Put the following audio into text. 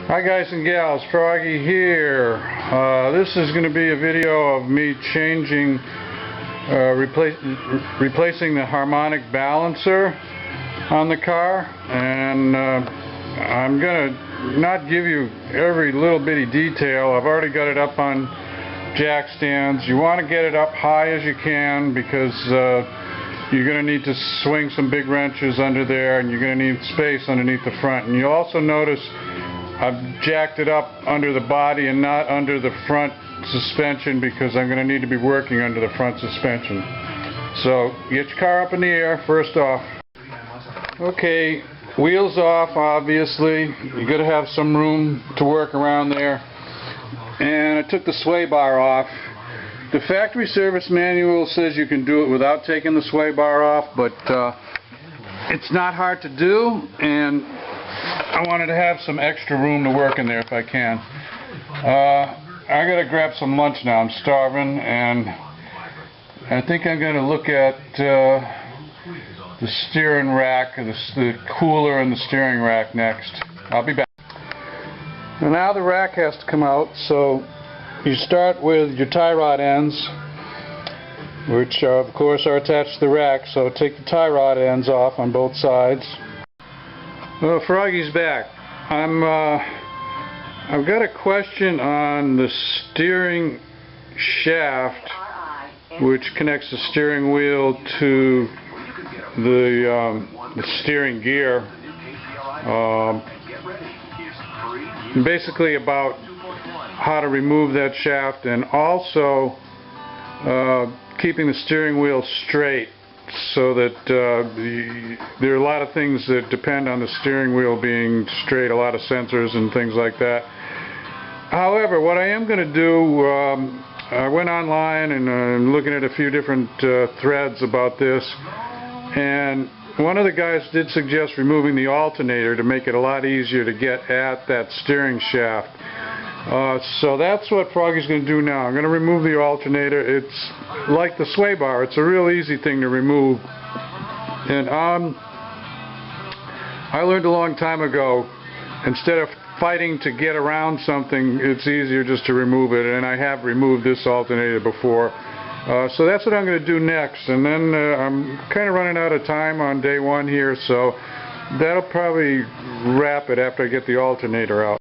Hi guys and gals, Froggy here. This is going to be a video of me changing, replacing the harmonic balancer on the car, and I'm going to not give you every little bitty detail. I've already got it up on jack stands. You want to get it up high as you can because you're going to need to swing some big wrenches under there, and you're going to need space underneath the front. And you'll also notice I've jacked it up under the body and not under the front suspension because I'm going to need to be working under the front suspension. So get your car up in the air first off. Okay, wheels off, obviously. You're going to have some room to work around there. And I took the sway bar off. The factory service manual says you can do it without taking the sway bar off, but it's not hard to do, and I wanted to have some extra room to work in there if I can. I gotta grab some lunch now. I'm starving, and I think I'm gonna look at the steering rack, the cooler and the steering rack next. I'll be back. Now the rack has to come out, so you start with your tie rod ends, which of course are attached to the rack, so take the tie rod ends off on both sides. Well, Froggy's back. I've got a question on the steering shaft, which connects the steering wheel to the steering gear. Basically about how to remove that shaft, and also keeping the steering wheel straight, so that there are a lot of things that depend on the steering wheel being straight, a lot of sensors and things like that. However, what I am going to do, I went online and I'm looking at a few different threads about this, and one of the guys did suggest removing the alternator to make it a lot easier to get at that steering shaft. So that's what Froggy's going to do now. I'm going to remove the alternator. It's like the sway bar. It's a real easy thing to remove. And I learned a long time ago, instead of fighting to get around something, it's easier just to remove it. And I have removed this alternator before. So that's what I'm going to do next. And then I'm kind of running out of time on day one here, so that'll probably wrap it after I get the alternator out.